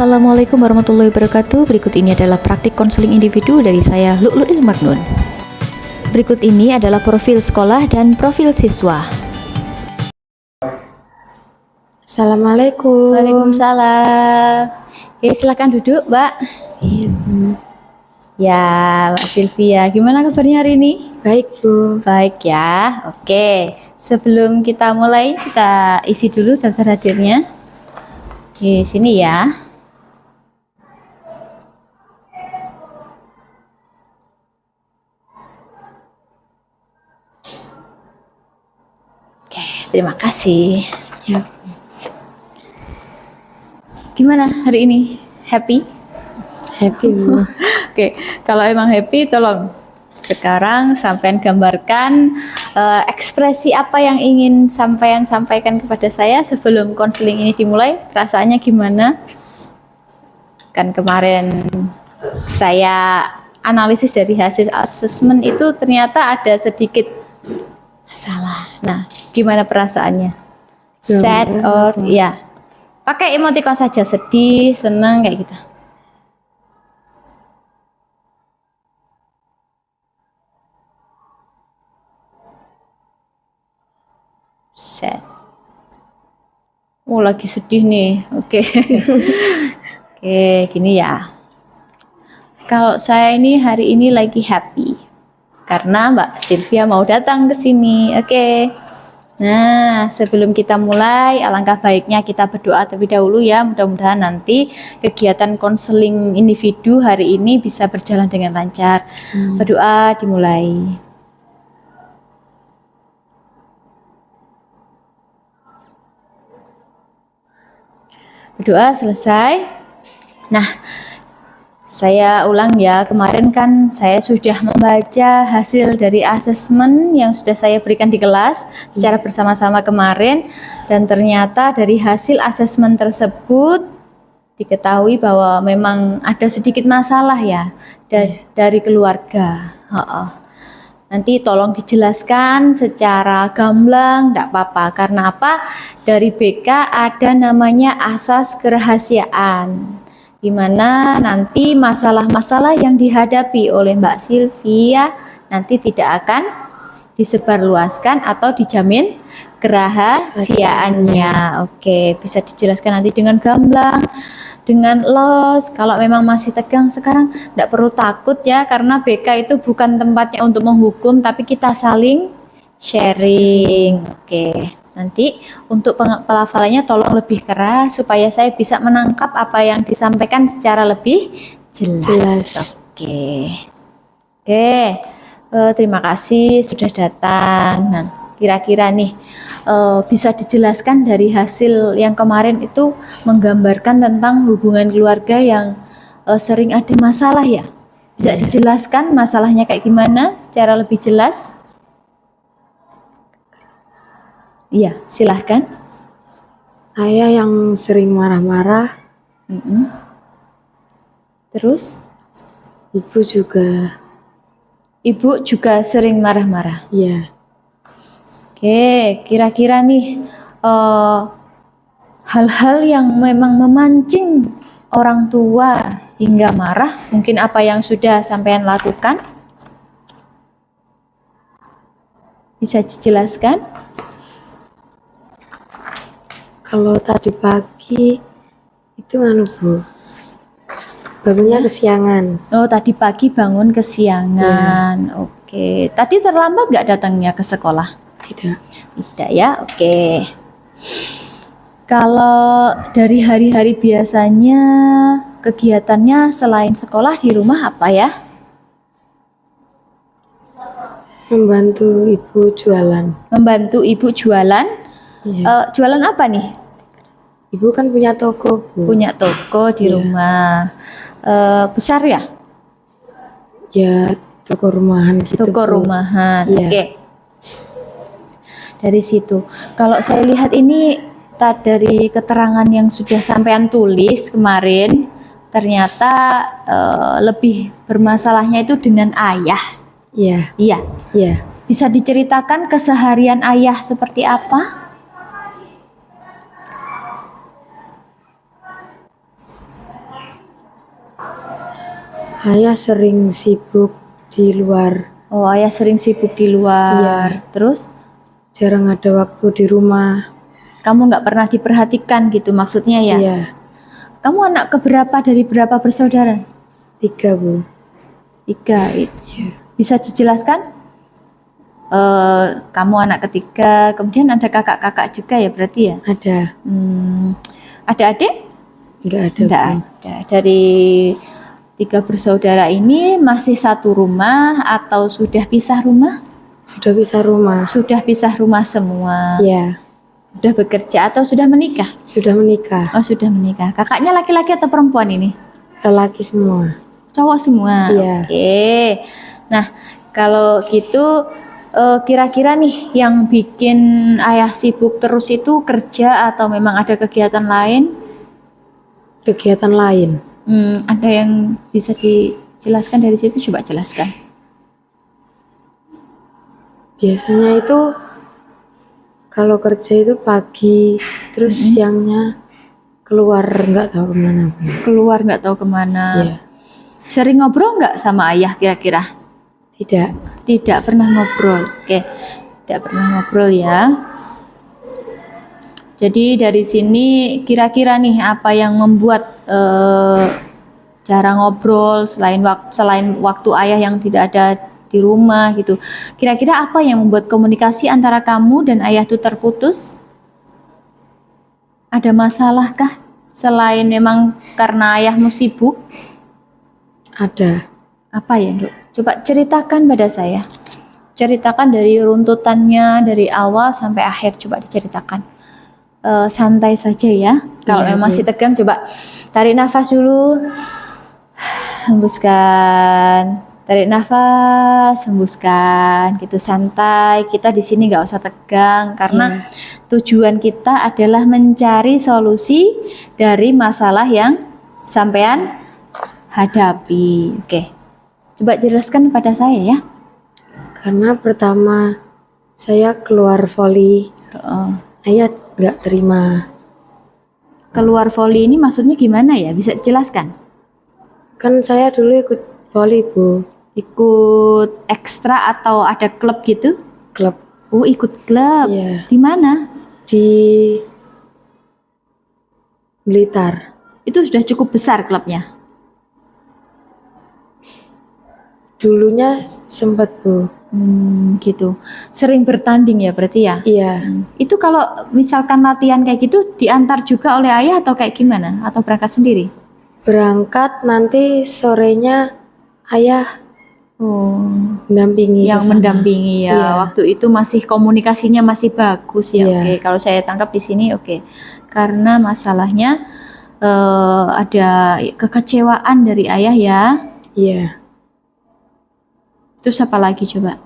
Assalamualaikum warahmatullahi wabarakatuh. Berikut ini adalah praktik konseling individu dari saya, Lu'lu'il Maknun. Berikut ini adalah profil sekolah dan profil siswa. Assalamualaikum. Waalaikumsalam. Oke, silakan duduk, Mbak. Iya, Bu. Ya, Mbak Sylvia, gimana kabarnya hari ini? Baik, Bu. Baik ya. Oke, sebelum kita mulai, kita isi dulu daftar hadirnya. Di sini ya. Oke, terima kasih. Ya, Gimana hari ini? Happy? happy, Bu. Oke, kalau emang happy, tolong sekarang sampean gambarkan ekspresi apa yang ingin sampean sampaikan kepada saya sebelum konseling ini dimulai. Perasaannya gimana? Kan kemarin saya analisis dari hasil asesmen itu ternyata ada sedikit masalah. Nah, gimana perasaannya? Sad or ya? Pakai emoticon saja, sedih, senang kayak gitu. Sad. Oh, lagi sedih nih. Oke. Oke, gini ya. Kalau saya ini hari ini lagi happy karena Mbak Sylvia mau datang ke sini. Oke. Nah, sebelum kita mulai, alangkah baiknya kita berdoa terlebih dahulu ya. Mudah-mudahan nanti kegiatan konseling individu hari ini bisa berjalan dengan lancar. Berdoa dimulai. Berdoa selesai. Nah, saya ulang ya, kemarin kan saya sudah membaca hasil dari asesmen yang sudah saya berikan di kelas secara bersama-sama kemarin, dan ternyata dari hasil asesmen tersebut diketahui bahwa memang ada sedikit masalah ya dari keluarga. Nanti tolong dijelaskan secara gamblang, enggak apa-apa. Karena apa? Dari BK ada namanya asas kerahasiaan, di mana nanti masalah-masalah yang dihadapi oleh Mbak Sylvia nanti tidak akan disebarluaskan atau dijamin kerahasiaannya. Oke, bisa dijelaskan nanti dengan gamblang, dengan los. Kalau memang masih tegang sekarang, tidak perlu takut ya, karena BK itu bukan tempatnya untuk menghukum, tapi kita saling sharing. Oke, nanti untuk pelafalannya tolong lebih keras supaya saya bisa menangkap apa yang disampaikan secara lebih jelas. Oke. Terima kasih sudah datang. Nah, kira-kira nih bisa dijelaskan dari hasil yang kemarin itu menggambarkan tentang hubungan keluarga yang sering ada masalah ya? Bisa dijelaskan masalahnya kayak gimana? Cara lebih jelas? Iya, silahkan. Ayah yang sering marah-marah, Terus? Ibu juga sering marah-marah. ya. Oke, kira-kira nih hal-hal yang memang memancing orang tua hingga marah, mungkin apa yang sudah sampean lakukan? Bisa dijelaskan? Kalau tadi pagi itu Bu, bangunnya kesiangan. Oh, tadi pagi bangun kesiangan. Oke, tadi terlambat nggak datangnya ke sekolah? Tidak. Tidak ya, oke. Kalau dari hari-hari biasanya kegiatannya selain sekolah di rumah apa ya? Membantu ibu jualan. Membantu ibu jualan. Iya. Jualan apa nih? Ibu kan punya toko, Bu. Punya toko di rumah. Besar ya? Ya, toko rumahan gitu. Toko Bu. rumahan. Iya. Oke. Dari situ. Kalau saya lihat ini dari keterangan yang sudah sampean tulis kemarin, ternyata lebih bermasalahnya itu dengan ayah. Iya. Iya. Iya. Bisa diceritakan keseharian ayah seperti apa? Ayah sering sibuk di luar, Oh, ayah sering sibuk di luar. Terus jarang ada waktu di rumah. kamu nggak pernah diperhatikan gitu maksudnya ya? Iya, Kamu anak keberapa dari berapa bersaudara? 3 Bu. 3. Iya. Bisa dijelaskan? Kamu anak ketiga, kemudian ada kakak-kakak juga ya berarti ya? Ada, Ada adik? nggak ada Tidak Bu. ada. Dari 3 bersaudara ini masih satu rumah atau sudah pisah rumah? Sudah pisah rumah. Sudah pisah rumah semua. Iya, Sudah bekerja atau sudah menikah? sudah menikah. Oh, sudah menikah. Kakaknya laki-laki atau perempuan ini? Lelaki semua. Cowok semua. Iya. Oke. Nah, kalau gitu kira-kira nih yang bikin ayah sibuk terus itu kerja atau memang ada kegiatan lain? Kegiatan lain. Ada yang bisa dijelaskan dari situ? Coba jelaskan. Biasanya itu kalau kerja itu pagi, terus siangnya keluar nggak tahu kemana Bu. Keluar nggak tahu kemana. Iya. Sering ngobrol nggak sama ayah kira-kira? Tidak. Tidak pernah ngobrol. Oke, tidak pernah ngobrol ya. Jadi dari sini kira-kira nih apa yang membuat jarang ngobrol selain waktu ayah yang tidak ada di rumah gitu. Kira-kira apa yang membuat komunikasi antara kamu dan ayah itu terputus? Ada masalah kah? Selain memang karena ayahmu sibuk? Ada. Apa ya, Dok? Coba ceritakan pada saya. Ceritakan dari runtutannya dari awal sampai akhir, coba diceritakan. Santai saja ya. Kalau Iya, memang Bu. masih tegang, coba tarik nafas dulu. Hembuskan. Tarik nafas, hembuskan. Gitu santai. Kita di sini nggak usah tegang karena tujuan kita adalah mencari solusi dari masalah yang sampean hadapi. Oke. Coba jelaskan pada saya ya. Karena pertama saya keluar voli, ayah nggak terima. Keluar voli ini maksudnya gimana ya? Bisa dijelaskan? Kan saya dulu ikut voli Bu, Ikut ekstra atau ada klub gitu? klub Oh, ikut klub. Iya. Di mana? di Blitar. Itu sudah cukup besar klubnya. Dulunya sempat Bu. Gitu. Sering bertanding ya berarti ya? Iya, Itu kalau misalkan latihan kayak gitu diantar juga oleh ayah atau kayak gimana? Atau berangkat sendiri? berangkat nanti sorenya ayah Oh, mendampingi yang ke sana. mendampingi ya. Iya. Waktu itu masih komunikasinya masih bagus ya. Iya. Oke, kalau saya tangkap di sini oke. Karena masalahnya ada kekecewaan dari ayah ya. Iya. Terus apa lagi coba?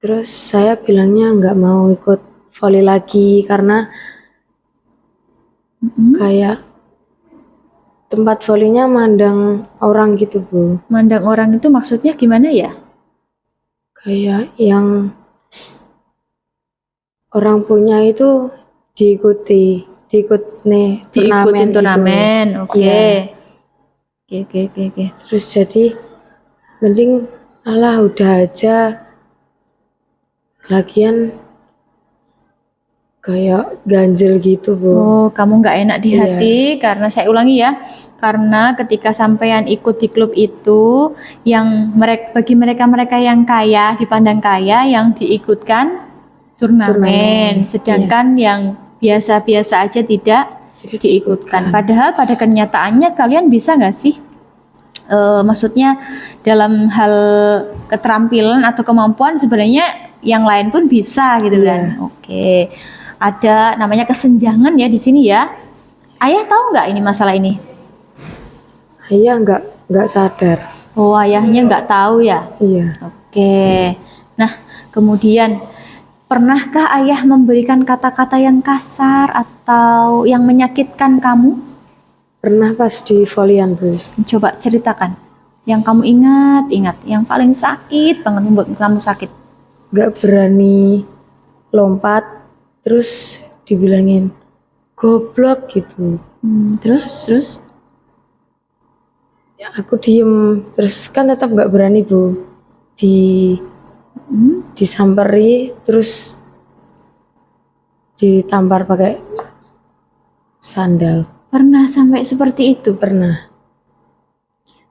Terus saya bilangnya nggak mau ikut voli lagi karena kayak tempat volinya mandang orang gitu Bu. Mandang orang itu maksudnya gimana ya? Kayak yang orang punya itu diikutin Diikutin gitu. turnamen. Oke. Iya. Oke. Terus jadi mending alah udah aja, lagian kayak ganjel gitu Bu. Oh, kamu nggak enak di Iya. hati karena saya ulangi ya. Karena ketika sampean ikut di klub itu, yang bagi mereka yang kaya, dipandang kaya, yang diikutkan turnamen, sedangkan yang biasa-biasa aja tidak diikutkan. Padahal pada kenyataannya kalian bisa nggak sih? Maksudnya Iya. dalam hal keterampilan atau kemampuan sebenarnya yang lain pun bisa gitu kan. Oke. Ada namanya kesenjangan ya di sini ya. Ayah tahu nggak ini masalah ini? Ayah nggak sadar. Oh, ayahnya nggak tahu ya. Iya. Oke. Nah, kemudian pernahkah ayah memberikan kata-kata yang kasar atau yang menyakitkan kamu? Pernah pas di volian Bu. Coba ceritakan. Yang kamu ingat, yang paling sakit banget membuat kamu sakit. Nggak berani lompat, terus dibilangin goblok gitu. Terus? aku diem, terus kan tetap nggak berani Bu, disamperi, terus ditampar pakai sandal. Pernah sampai seperti itu? Pernah.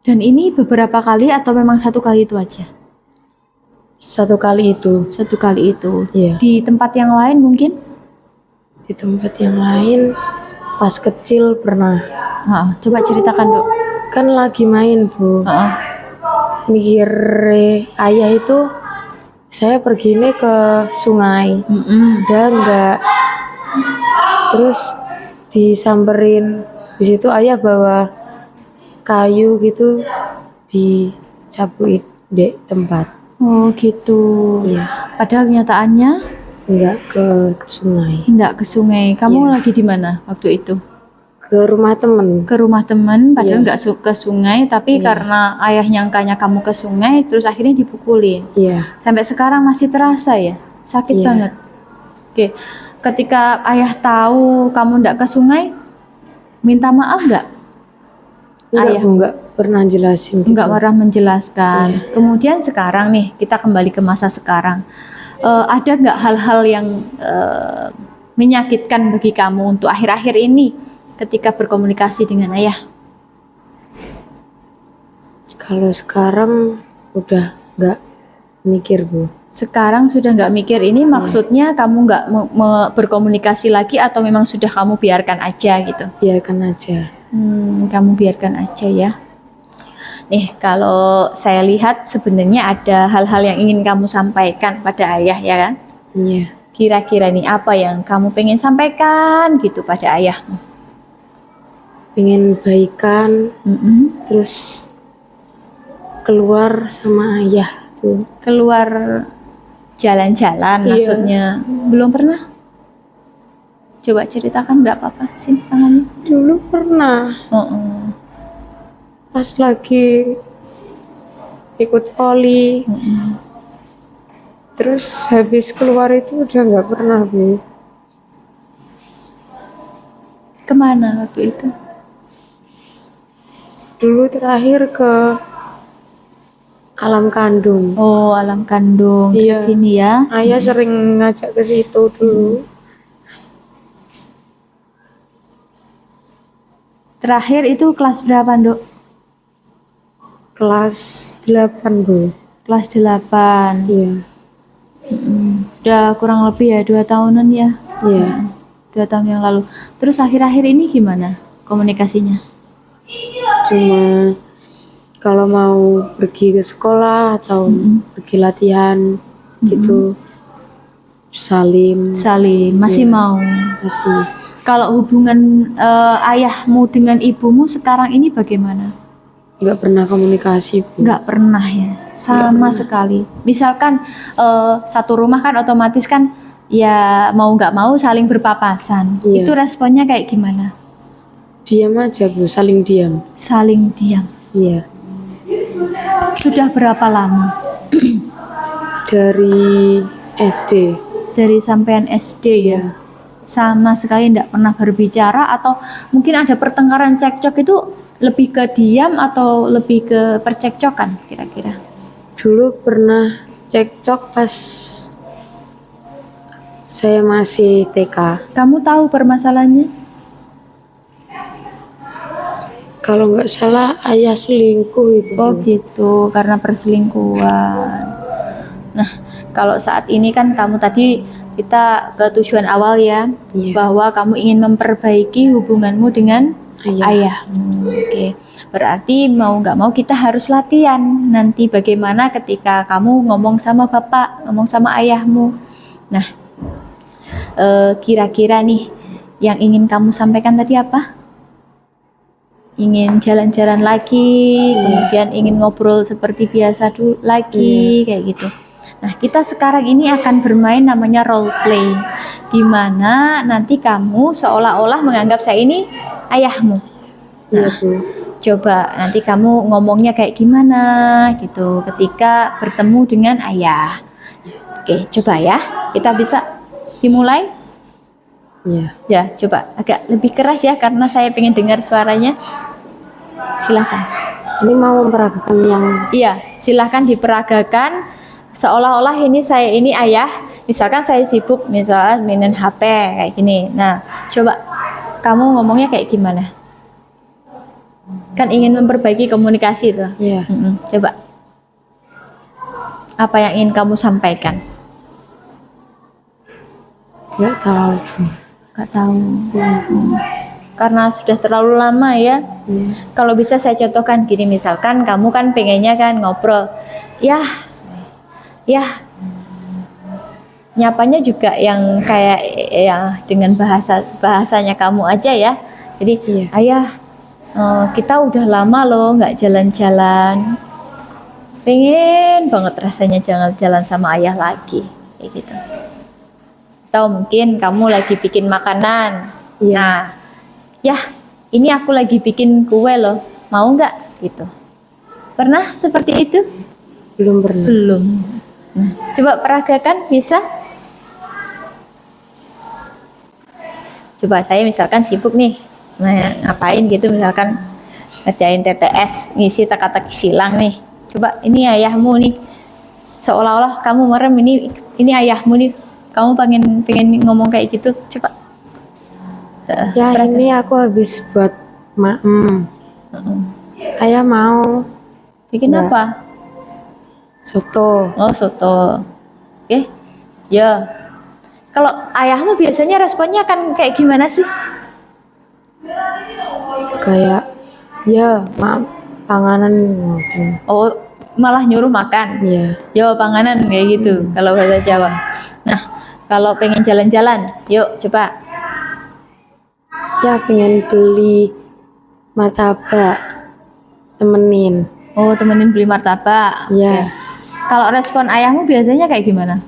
Dan ini beberapa kali atau memang satu kali itu aja? Satu kali itu. Satu kali itu. Iya. Di tempat yang lain mungkin? Di tempat yang lain pas kecil pernah. Coba ceritakan Dok. Kan lagi main Bu, mikir ayah itu saya perginya ke sungai, udah enggak, terus disamperin. Di situ ayah bawa kayu gitu, dicabuin di tempat. Oh gitu. Iya. Padahal kenyataannya Enggak ke sungai. enggak ke sungai. Kamu Iya. lagi di mana waktu itu? Ke rumah temen. Ke rumah teman, padahal Iya. enggak ke sungai, tapi Iya. karena ayah nyangkanya kamu ke sungai, terus akhirnya dipukulin. Iya. Sampai sekarang masih terasa ya? Sakit Iya. banget. Oke. Ketika ayah tahu kamu enggak ke sungai, minta maaf enggak? Enggak Ayah. Bu, enggak pernah jelasin gitu. Enggak marah menjelaskan. Iya. Kemudian sekarang nih, kita kembali ke masa sekarang. Ada nggak hal-hal yang menyakitkan bagi kamu untuk akhir-akhir ini ketika berkomunikasi dengan ayah? Kalau sekarang udah enggak mikir Bu. Sekarang sudah nggak mikir ini maksudnya kamu nggak berkomunikasi lagi atau memang sudah kamu biarkan aja gitu? Biarkan aja. Kamu biarkan aja ya. Nih, kalau saya lihat sebenarnya ada hal-hal yang ingin kamu sampaikan pada ayah ya kan? Iya. Kira-kira nih apa yang kamu pengen sampaikan gitu pada ayahmu? Pengen baikan, terus keluar sama ayah tuh. Keluar jalan-jalan Iya. maksudnya? Belum pernah? Coba ceritakan, nggak apa-apa, sini tangannya. Dulu pernah pas lagi ikut poli, terus habis keluar itu udah nggak pernah Bu. Kemana waktu itu? Dulu terakhir ke Alam Kandung. Oh, Alam Kandung, Iya. dekat sini ya. Ayah sering ngajak ke situ dulu. Terakhir itu kelas berapa, Dok? Kelas 8 Bu. Kelas 8. Iya. Udah kurang lebih ya 2 tahunan ya. Iya. 2 tahun yang lalu. Terus akhir-akhir ini gimana komunikasinya? Cuma kalau mau pergi ke sekolah atau pergi latihan gitu, salim Masih Iya. mau. masih. Kalau hubungan ayahmu dengan ibumu sekarang ini bagaimana? Nggak pernah komunikasi Bu. Nggak pernah ya, sama sekali. Misalkan satu rumah kan otomatis kan ya mau nggak mau saling berpapasan. Iya. Itu responnya kayak gimana? Diam aja Bu, saling diam. Saling diam. Iya. Sudah berapa lama? Dari SD. Dari sampean SD ya? Sama sekali nggak pernah berbicara atau mungkin ada pertengkaran cekcok itu lebih ke diam atau lebih ke percekcokan kira-kira? Dulu pernah cekcok pas saya masih TK. Kamu tahu permasalahannya? Kalau nggak salah ayah selingkuh itu. Oh gitu, karena perselingkuhan. Nah, kalau saat ini kan kamu tadi kita ke tujuan awal ya, Iya. bahwa kamu ingin memperbaiki hubunganmu dengan Ayah. ayahmu. Oke, berarti mau nggak mau kita harus latihan nanti bagaimana ketika kamu ngomong sama bapak, ngomong sama ayahmu. Nah, kira-kira nih yang ingin kamu sampaikan tadi apa? Ingin jalan-jalan lagi, kemudian ingin ngobrol seperti biasa dulu lagi, kayak gitu. Nah, kita sekarang ini akan bermain namanya role play, di mana nanti kamu seolah-olah menganggap saya ini ayahmu. Iya Nah, Bu. coba nanti kamu ngomongnya kayak gimana gitu ketika bertemu dengan ayah. Oke, coba ya, kita bisa dimulai. Iya. Ya, coba agak lebih keras ya karena saya pengen dengar suaranya. Silakan. Ini mau memperagakan yang Iya, silahkan diperagakan seolah-olah saya ini ayah. Misalkan saya sibuk misalnya mainin HP kayak gini. Nah, coba kamu ngomongnya kayak gimana? Kan ingin memperbaiki komunikasi tuh. ya Coba. Apa yang ingin kamu sampaikan? nggak tahu. Gak tahu. Karena sudah terlalu lama ya. Kalau bisa saya contohkan gini, misalkan kamu kan pengennya kan ngobrol, ya nyapanya juga yang kayak ya dengan bahasanya kamu aja ya. Jadi Iya. ayah, kita udah lama loh nggak jalan-jalan, pengen banget rasanya jalan-jalan sama ayah lagi, kayak gitu. Atau mungkin kamu lagi bikin makanan, Iya. nah, ya ini aku lagi bikin kue loh, mau nggak gitu. Pernah seperti itu? Belum pernah. Belum. Nah, coba peragakan, bisa? Coba saya misalkan sibuk nih, nah ngapain gitu, misalkan ngerjain TTS, ngisi teka-teki silang nih. Coba ini ayahmu nih, seolah-olah kamu merem, ini ayahmu nih, kamu pengen ngomong kayak gitu, coba. Ya ini aku habis buat maem. Ayah mau Bikin Nggak. apa? soto. Oh, soto. Oke, ya. Kalau ayahmu biasanya responnya kan kayak gimana sih? Kayak ya maaf panganan ngoten. Oh, malah nyuruh makan. Ya Jawa panganan kayak gitu kalau bahasa Jawa. Nah, kalau pengen jalan-jalan, yuk coba. ya pengen beli martabak, temenin. Oh, temenin beli martabak. Ya Oke. Kalau respon ayahmu biasanya kayak gimana?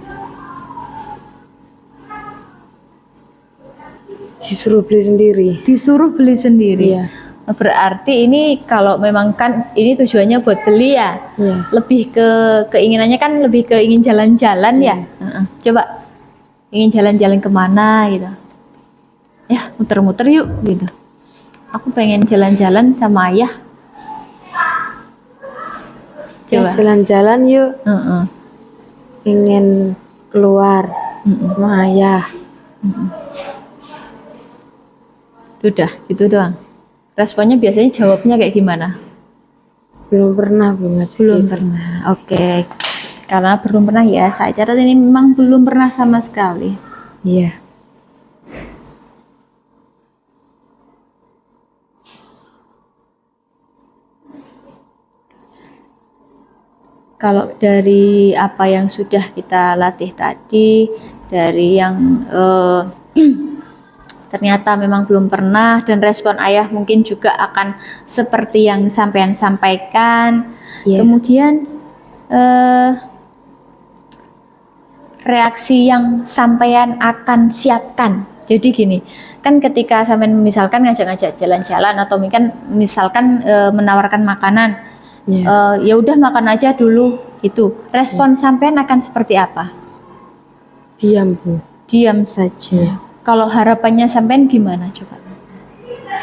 disuruh beli sendiri. Disuruh beli sendiri. Iya. Berarti ini kalau memang kan ini tujuannya buat beli ya. Iya. Lebih ke keinginannya kan lebih ke ingin jalan-jalan ya. Heeh. Coba ingin jalan-jalan kemana gitu. Ya, muter-muter yuk gitu. Aku pengen jalan-jalan sama ayah. Ya Coba. jalan-jalan yuk. Heeh. Pengen keluar sama ayah. Udah, gitu doang. Responnya biasanya jawabnya kayak gimana? Belum pernah banget. Belum pernah. Oke. Karena belum pernah ya, saya catat ini memang belum pernah sama sekali. Iya. Kalau dari apa yang sudah kita latih tadi, dari yang ternyata memang belum pernah, dan respon ayah mungkin juga akan seperti yang sampean sampaikan. Iya. Kemudian reaksi yang sampean akan siapkan. Jadi gini, kan ketika sampean misalkan ngajak-ngajak jalan-jalan atau misalkan menawarkan makanan, Iya. ya udah makan aja dulu gitu. Respon sampean akan seperti apa? Diam, Bu. Diam saja. Kalau harapannya sampean gimana coba?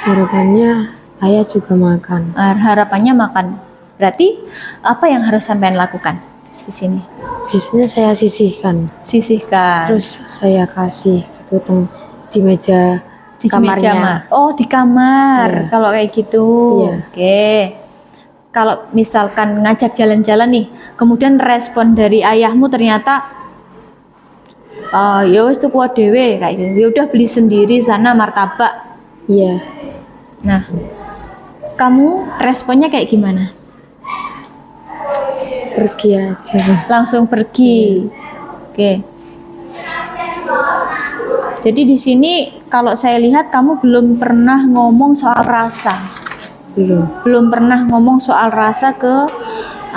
Harapannya ayah juga makan. Harapannya makan. Berarti apa yang harus sampean lakukan di sini? Biasanya saya sisihkan. Sisihkan. Terus saya kasih tutung di meja Di kamarnya. meja oh, di kamar. Iya. Kalau kayak gitu. Iya. Oke. Kalau misalkan ngajak jalan-jalan nih, kemudian respon dari ayahmu ternyata ya wis tuku dhewe kayak gitu. Ya udah beli sendiri sana martabak. Iya. Nah, kamu responnya kayak gimana? Pergi aja. Langsung pergi. Oke. Jadi di sini kalau saya lihat kamu belum pernah ngomong soal rasa. Belum pernah ngomong soal rasa ke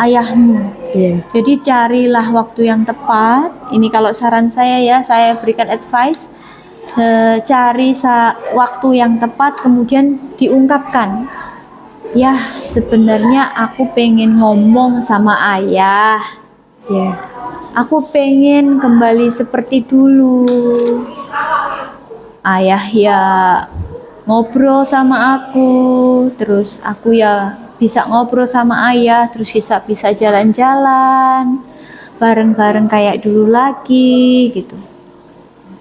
ayahmu. Iya. Jadi carilah waktu yang tepat. Ini kalau saran saya ya, saya berikan advice. Cari waktu yang tepat, kemudian diungkapkan. Ya, sebenarnya aku pengen ngomong sama ayah. Iya. Aku pengen kembali seperti dulu. Ayah ya ngobrol sama aku, terus aku ya bisa ngobrol sama ayah, terus bisa jalan-jalan bareng-bareng kayak dulu lagi gitu.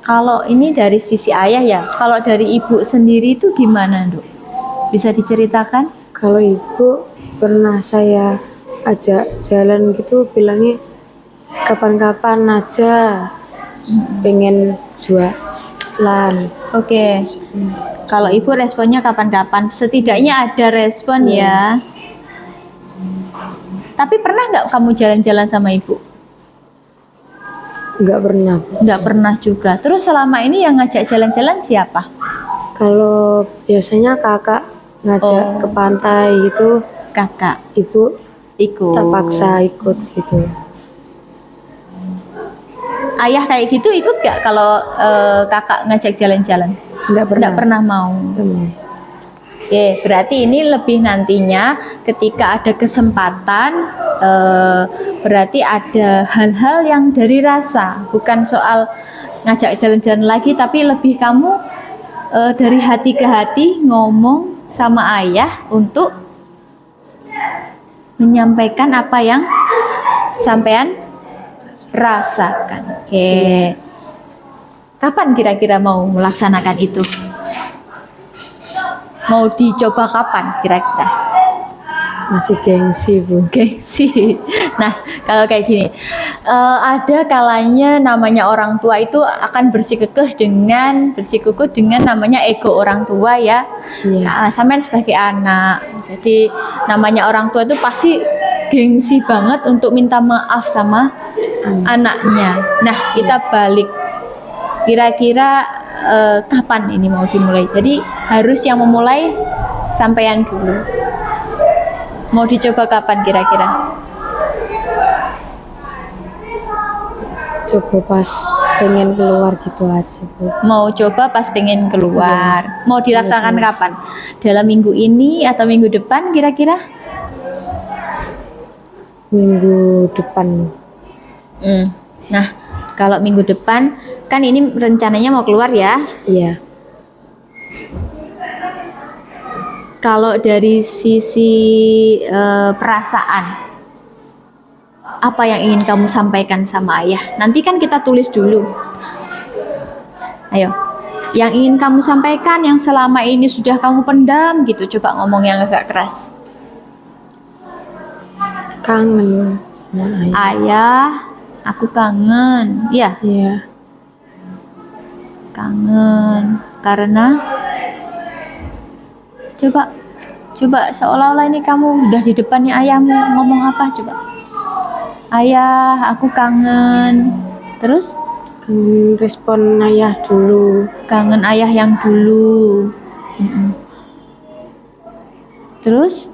Kalau ini dari sisi ayah ya, kalau dari ibu sendiri itu gimana, Dok? Bisa diceritakan? Kalau ibu pernah saya ajak jalan gitu, bilangnya kapan-kapan aja pengen jualan. Oke. Kalau ibu responnya kapan-kapan, setidaknya ada respon ya. Tapi pernah nggak kamu jalan-jalan sama ibu? Nggak pernah. Nggak pernah juga. Terus selama ini yang ngajak jalan-jalan siapa? Kalau biasanya kakak ngajak ke pantai gitu, Kakak ibu ikut. terpaksa ikut gitu. Ayah kayak gitu ikut nggak kalau kakak ngajak jalan-jalan? Nggak pernah. Nggak pernah mau. Oke, berarti ini lebih nantinya ketika ada kesempatan, berarti ada hal-hal yang dari rasa, bukan soal ngajak jalan-jalan lagi, tapi lebih kamu dari hati ke hati ngomong sama ayah untuk menyampaikan apa yang sampean rasakan. Oke. Kapan kira-kira mau melaksanakan itu? Mau dicoba kapan kira-kira? Masih gengsi, Bu. Gengsi. Nah, kalau kayak gini, ada kalanya namanya orang tua itu akan bersikukuh dengan namanya ego orang tua ya. Iya. Nah, sampean sebagai anak, jadi namanya orang tua itu pasti gengsi banget untuk minta maaf sama anaknya. Nah, kita balik. Kira-kira kapan ini mau dimulai? Jadi harus yang memulai sampean dulu. Mau dicoba kapan kira-kira? Coba pas pengen keluar gitu aja, Bu. Mau coba pas pengen keluar. Mau dilaksanakan kapan? Dalam minggu ini atau minggu depan kira-kira? Minggu depan. Nah, kalau minggu depan kan ini rencananya mau keluar ya. Iya. Kalau dari sisi perasaan, apa yang ingin kamu sampaikan sama ayah? Nanti kan kita tulis dulu. Ayo, yang ingin kamu sampaikan yang selama ini sudah kamu pendam gitu. Coba ngomong yang agak keras. Kangen sama ayah. Ayah, aku kangen. Ya, Iya. kangen. Karena coba seolah-olah ini kamu udah di depannya ayahmu, ngomong apa coba? Ayah, aku kangen. Terus Kangen respon ayah dulu. kangen ayah yang dulu. Terus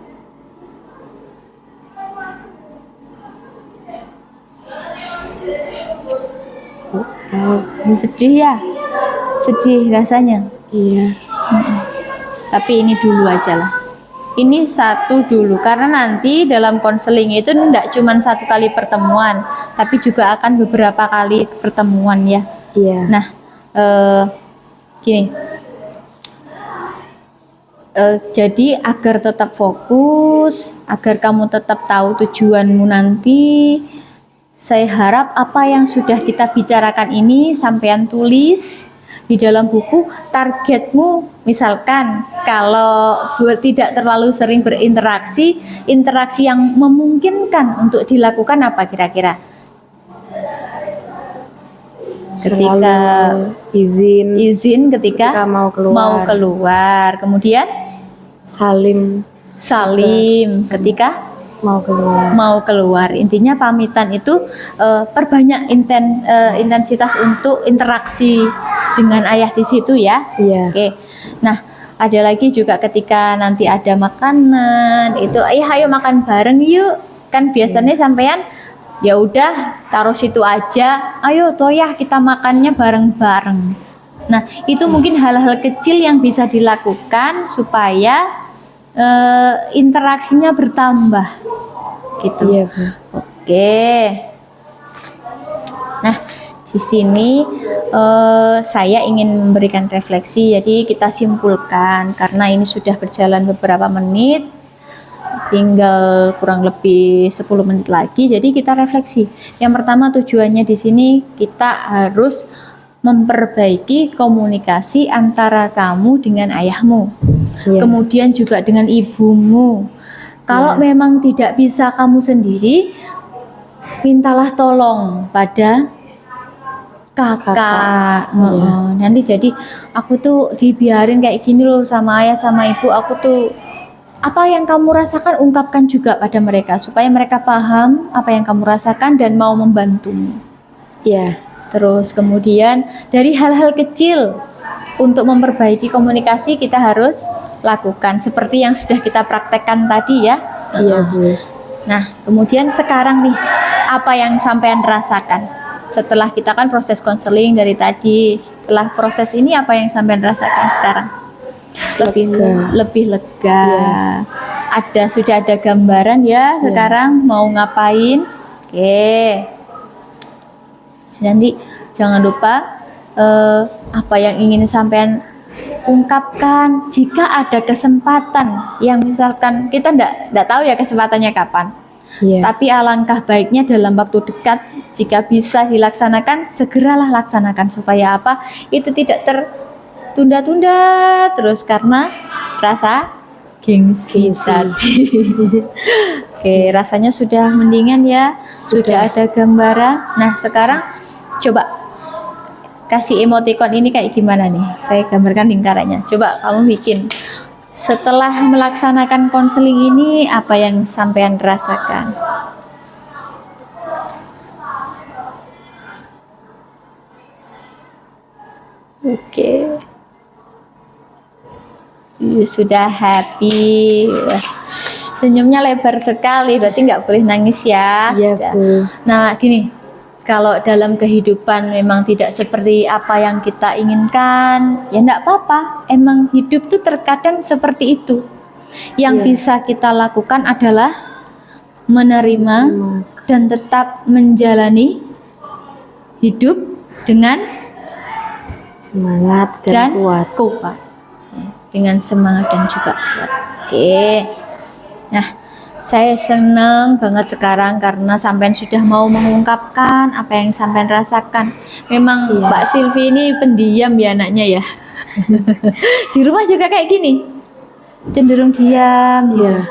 sedih ya? Sedih rasanya. Iya. Tapi ini dulu aja lah. Ini satu dulu, karena nanti dalam konseling itu tidak cuma satu kali pertemuan, tapi juga akan beberapa kali pertemuan ya. Iya. Nah, gini. Jadi agar tetap fokus, agar kamu tetap tahu tujuanmu nanti, saya harap apa yang sudah kita bicarakan ini sampean tulis di dalam buku. Targetmu misalkan kalau tidak terlalu sering berinteraksi, interaksi yang memungkinkan untuk dilakukan apa kira-kira? Ketika Selalu izin ketika mau keluar. Kemudian salim ketika mau keluar. Intinya pamitan itu perbanyak intensitas untuk interaksi dengan ayah di situ ya. Iya. Oke. Nah, ada lagi juga ketika nanti ada makanan itu, ayo makan bareng yuk. Kan biasanya sampean ya udah taruh situ aja. Ayo toyah kita makannya bareng-bareng. Nah, itu mungkin hal-hal kecil yang bisa dilakukan supaya interaksinya bertambah. Gitu. Iya, Bu. Oke. Nah, di sini saya ingin memberikan refleksi. Jadi kita simpulkan karena ini sudah berjalan beberapa menit. tinggal kurang lebih 10 menit lagi. Jadi kita refleksi. Yang pertama tujuannya di sini kita harus memperbaiki komunikasi antara kamu dengan ayahmu. Iya. Kemudian juga dengan ibumu. Kalau memang tidak bisa kamu sendiri, mintalah tolong pada kakak. Nanti jadi aku tuh dibiarin kayak gini loh sama ayah sama ibu, aku tuh apa yang kamu rasakan ungkapkan juga pada mereka supaya mereka paham apa yang kamu rasakan dan mau membantumu. Iya. Terus kemudian dari hal-hal kecil untuk memperbaiki komunikasi kita harus lakukan seperti yang sudah kita praktekkan tadi ya. Iya, Bu. Nah, kemudian sekarang nih apa yang sampean rasakan? Setelah kita kan proses konseling dari tadi, setelah proses ini apa yang sampean rasakan sekarang? Lebih lega. Sudah ada gambaran ya sekarang mau ngapain? Oke. Nanti jangan lupa apa yang ingin sampean ungkapkan. Jika ada kesempatan yang misalkan kita enggak tahu ya kesempatannya kapan. Iya. Tapi alangkah baiknya dalam waktu dekat jika bisa dilaksanakan, segeralah laksanakan supaya apa? Itu tidak tertunda-tunda terus karena rasa gengsi tadi. Oke, rasanya sudah mendingan ya, sudah ada gambaran. Nah, sekarang coba kasih emoticon ini kayak gimana nih? Saya gambarkan lingkarannya. Coba kamu bikin. Setelah melaksanakan konseling ini, apa yang sampean rasakan? Oke. Sudah happy. Wah, senyumnya lebar sekali, berarti nggak boleh nangis ya. Iya, Sudah. Bu. Nah, gini. Kalau dalam kehidupan memang tidak seperti apa yang kita inginkan, ya enggak apa-apa. Emang hidup tuh terkadang seperti itu. Yang bisa kita lakukan adalah menerima dan tetap menjalani hidup dengan semangat dan kuat. Dengan semangat dan juga kuat. Oke. Nah, saya senang banget sekarang karena sampean sudah mau mengungkapkan apa yang sampean rasakan. Memang Mbak Silvi ini pendiam ya anaknya ya. Di rumah juga kayak gini, cenderung diam. Gitu.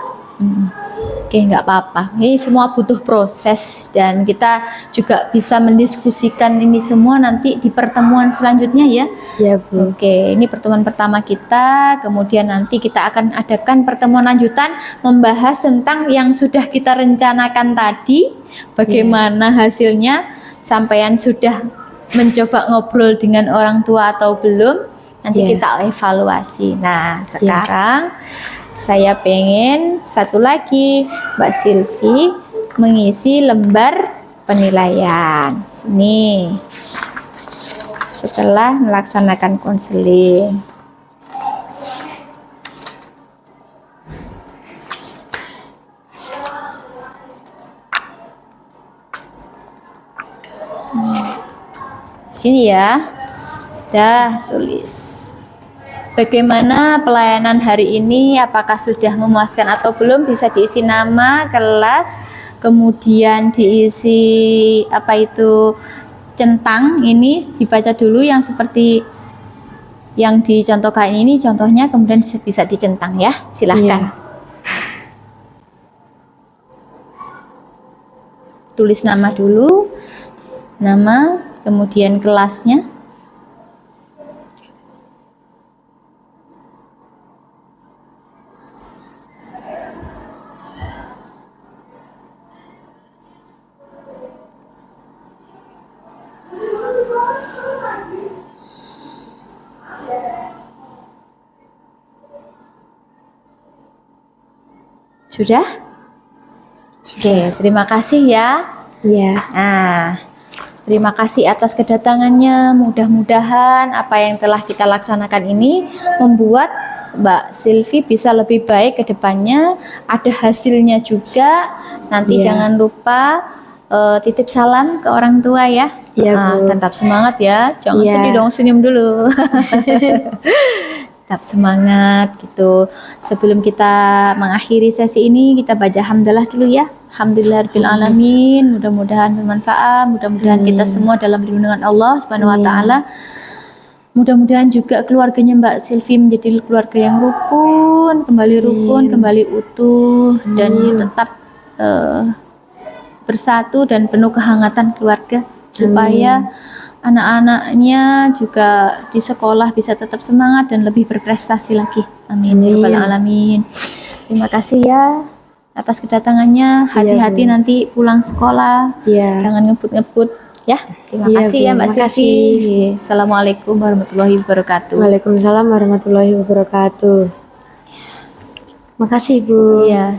Oke, nggak apa-apa. Ini semua butuh proses dan kita juga bisa mendiskusikan ini semua nanti di pertemuan selanjutnya ya. Iya, Bu. Oke, ini pertemuan pertama kita. Kemudian nanti kita akan adakan pertemuan lanjutan membahas tentang yang sudah kita rencanakan tadi. Bagaimana hasilnya? Sampean sudah mencoba ngobrol dengan orang tua atau belum? Nanti kita evaluasi. Nah, sekarang saya pengen satu lagi Mbak Silvi mengisi lembar penilaian. Sini. Setelah melaksanakan konseling. Sini ya. Dah tulis. Bagaimana pelayanan hari ini? Apakah sudah memuaskan atau belum? Bisa diisi nama, kelas, kemudian diisi apa itu centang. Ini dibaca dulu yang seperti yang dicontohkan ini contohnya, kemudian bisa dicentang ya. Silahkan. Tulis nama dulu, nama, kemudian kelasnya. Sudah? Oke, terima kasih ya. Iya. Nah, terima kasih atas kedatangannya. Mudah-mudahan apa yang telah kita laksanakan ini membuat Mbak Silvi bisa lebih baik ke depannya. Ada hasilnya juga. Nanti jangan lupa titip salam ke orang tua ya. Iya, Bu. Tetap semangat ya. Jangan sedih dong, senyum dulu. tetap semangat gitu. Sebelum kita mengakhiri sesi ini, kita baca hamdalah dulu ya. Alhamdulillahirabbil alamin. Mudah-mudahan bermanfaat, mudah-mudahan kita semua dalam lindungan Allah Subhanahu wa taala. Mudah-mudahan juga keluarganya Mbak Silvi menjadi keluarga yang rukun, kembali utuh dan tetap bersatu dan penuh kehangatan keluarga, supaya anak-anaknya juga di sekolah bisa tetap semangat dan lebih berprestasi lagi. Amin ya rabbal alamin. Terima kasih ya atas kedatangannya. Hati-hati nanti pulang sekolah. Jangan ngebut-ngebut ya. Terima kasih ya Mbak Silvi. Assalamualaikum warahmatullahi wabarakatuh. Waalaikumsalam warahmatullahi wabarakatuh. Makasih Bu. Iya.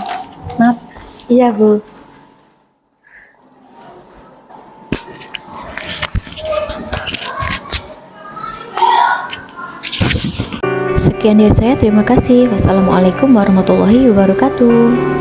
Maaf. Iya Bu. Sekian dari saya, terima kasih. Wassalamualaikum warahmatullahi wabarakatuh.